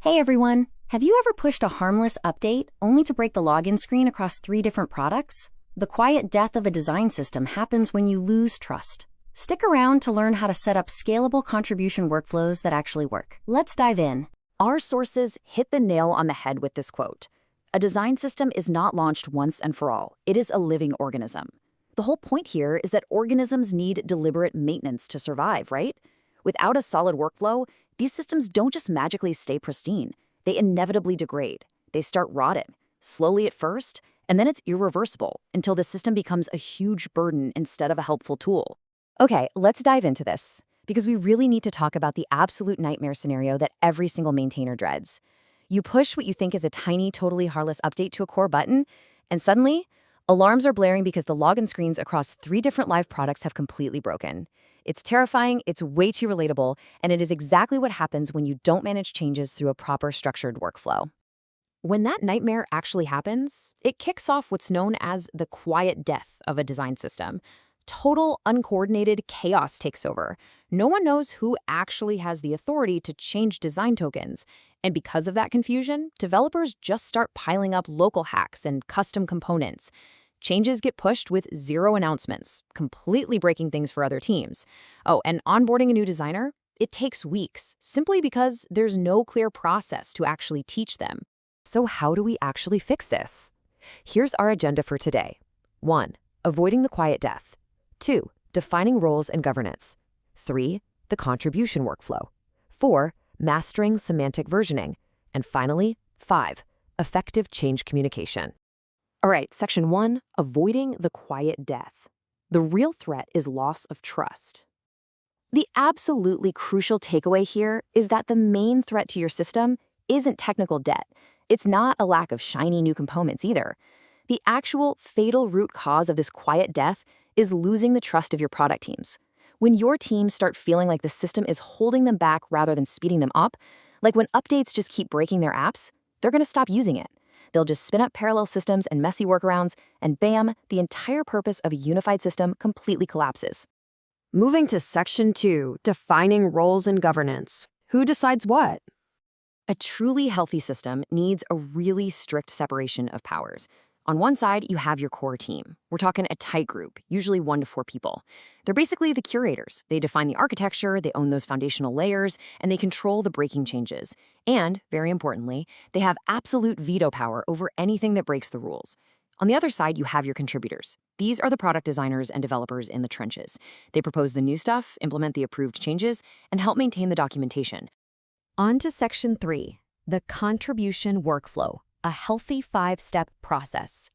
Hey everyone! Have you ever pushed a harmless update only to break the login screen across 3 different products? The quiet death of a design system happens when you lose trust. Stick around to learn how to set up scalable contribution workflows that actually work. Let's dive in. Our sources hit the nail on the head with this quote. A design system is not launched once and for all. It is a living organism. The whole point here is that organisms need deliberate maintenance to survive, right? Without a solid workflow, these systems don't just magically stay pristine. They inevitably degrade. They start rotting, slowly at first, and then it's irreversible until the system becomes a huge burden instead of a helpful tool. Okay, let's dive into this, because we really need to talk about the absolute nightmare scenario that every single maintainer dreads. You push what you think is a tiny, totally harmless update to a core button, and suddenly, alarms are blaring because the login screens across 3 different live products have completely broken. It's terrifying, it's way too relatable, and it is exactly what happens when you don't manage changes through a proper structured workflow. When that nightmare actually happens, it kicks off what's known as the quiet death of a design system. Total, uncoordinated chaos takes over. No one knows who actually has the authority to change design tokens, and because of that confusion, developers just start piling up local hacks and custom components. Changes get pushed with 0 announcements, completely breaking things for other teams. Oh, and onboarding a new designer? It takes weeks, simply because there's no clear process to actually teach them. So how do we actually fix this? Here's our agenda for today. 1. Avoiding the quiet death. 2. Defining roles and governance. 3. The contribution workflow. 4. Mastering semantic versioning. And finally, 5. Effective change communication. All right, section 1, avoiding the quiet death. The real threat is loss of trust. The absolutely crucial takeaway here is that the main threat to your system isn't technical debt. It's not a lack of shiny new components either. The actual fatal root cause of this quiet death is losing the trust of your product teams. When your teams start feeling like the system is holding them back rather than speeding them up, like when updates just keep breaking their apps, they're going to stop using it. They'll just spin up parallel systems and messy workarounds, and bam, the entire purpose of a unified system completely collapses. Moving to section 2, defining roles and governance. Who decides what? A truly healthy system needs a really strict separation of powers. On one side, you have your core team. We're talking a tight group, usually 1 to 4 people. They're basically the curators. They define the architecture, they own those foundational layers, and they control the breaking changes. And, very importantly, they have absolute veto power over anything that breaks the rules. On the other side, you have your contributors. These are the product designers and developers in the trenches. They propose the new stuff, implement the approved changes, and help maintain the documentation. On to section 3, the contribution workflow. A healthy 5-step process.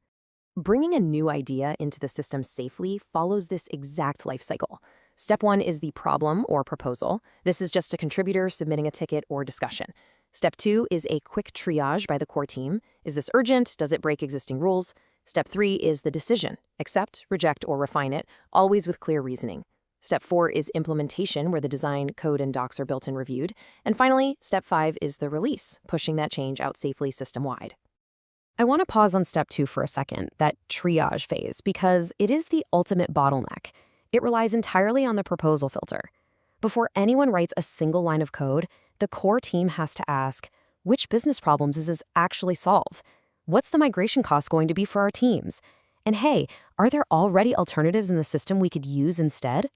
Bringing a new idea into the system safely follows this exact life cycle. Step 1 is the problem or proposal. This is just a contributor submitting a ticket or discussion. Step 2 is a quick triage by the core team. Is this urgent? Does it break existing rules? Step 3 is the decision. Accept, reject, or refine it, always with clear reasoning. Step 4 is implementation, where the design, code, and docs are built and reviewed. And finally, step 5 is the release, pushing that change out safely system-wide. I want to pause on step 2 for a second, that triage phase, because it is the ultimate bottleneck. It relies entirely on the proposal filter. Before anyone writes a single line of code, the core team has to ask, which business problems does this actually solve? What's the migration cost going to be for our teams? And hey, are there already alternatives in the system we could use instead?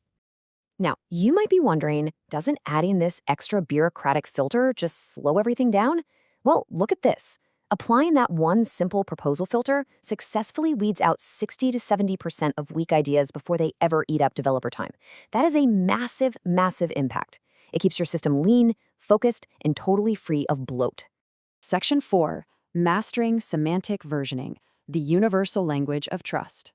Now, you might be wondering, doesn't adding this extra bureaucratic filter just slow everything down? Well, look at this. Applying that one simple proposal filter successfully weeds out 60 to 70% of weak ideas before they ever eat up developer time. That is a massive, massive impact. It keeps your system lean, focused, and totally free of bloat. Section 4, mastering semantic versioning, the universal language of trust.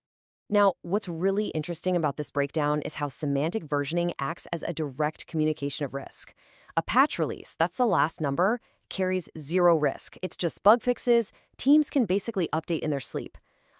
Now, what's really interesting about this breakdown is how semantic versioning acts as a direct communication of risk. A patch release, that's the last number, carries 0 risk. It's just bug fixes. Teams can basically update in their sleep.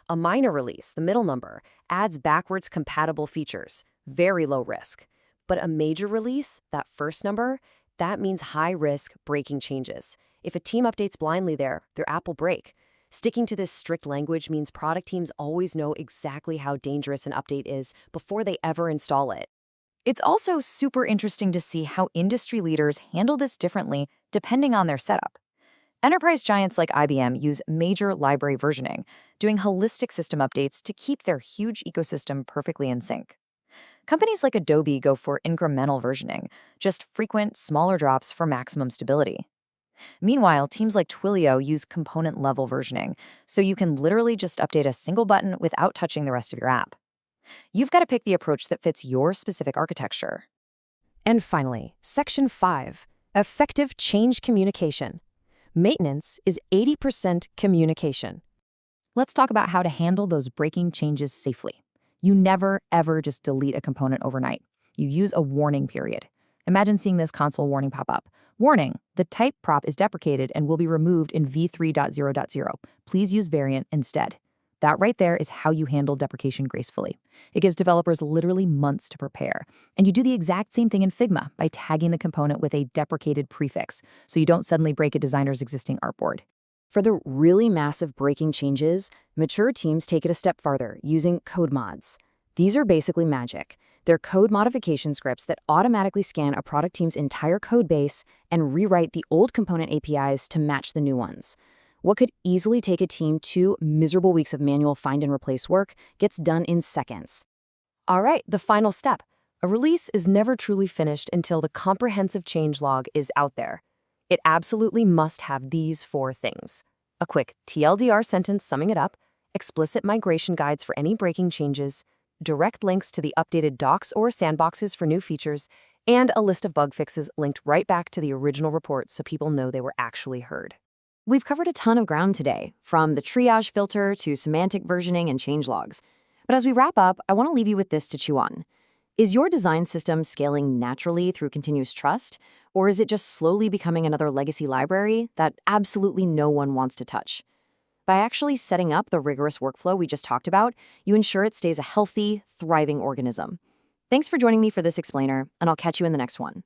A minor release, the middle number, adds backwards compatible features, very low risk. But a major release, that first number, that means high risk breaking changes. If a team updates blindly there, their app will break. Sticking to this strict language means product teams always know exactly how dangerous an update is before they ever install it. It's also super interesting to see how industry leaders handle this differently depending on their setup. Enterprise giants like IBM use major library versioning, doing holistic system updates to keep their huge ecosystem perfectly in sync. Companies like Adobe go for incremental versioning, just frequent, smaller drops for maximum stability. Meanwhile, teams like Twilio use component-level versioning, so you can literally just update a single button without touching the rest of your app. You've got to pick the approach that fits your specific architecture. And finally, Section 5, Effective Change Communication. Maintenance is 80% communication. Let's talk about how to handle those breaking changes safely. You never, ever just delete a component overnight. You use a warning period. Imagine seeing this console warning pop up. Warning, the type prop is deprecated and will be removed in v3.0.0. Please use variant instead. That right there is how you handle deprecation gracefully. It gives developers literally months to prepare. And you do the exact same thing in Figma by tagging the component with a deprecated prefix, so you don't suddenly break a designer's existing artboard. For the really massive breaking changes, mature teams take it a step farther using code mods. These are basically magic. They're code modification scripts that automatically scan a product team's entire code base and rewrite the old component APIs to match the new ones. What could easily take a team 2 miserable weeks of manual find and replace work gets done in seconds. All right, the final step. A release is never truly finished until the comprehensive changelog is out there. It absolutely must have these 4 things: a quick TLDR sentence summing it up, explicit migration guides for any breaking changes, direct links to the updated docs or sandboxes for new features, and a list of bug fixes linked right back to the original report so people know they were actually heard. We've covered a ton of ground today, from the triage filter to semantic versioning and changelogs. But as we wrap up, I want to leave you with this to chew on. Is your design system scaling naturally through continuous trust, or is it just slowly becoming another legacy library that absolutely no one wants to touch? By actually setting up the rigorous workflow we just talked about, you ensure it stays a healthy, thriving organism. Thanks for joining me for this explainer, and I'll catch you in the next one.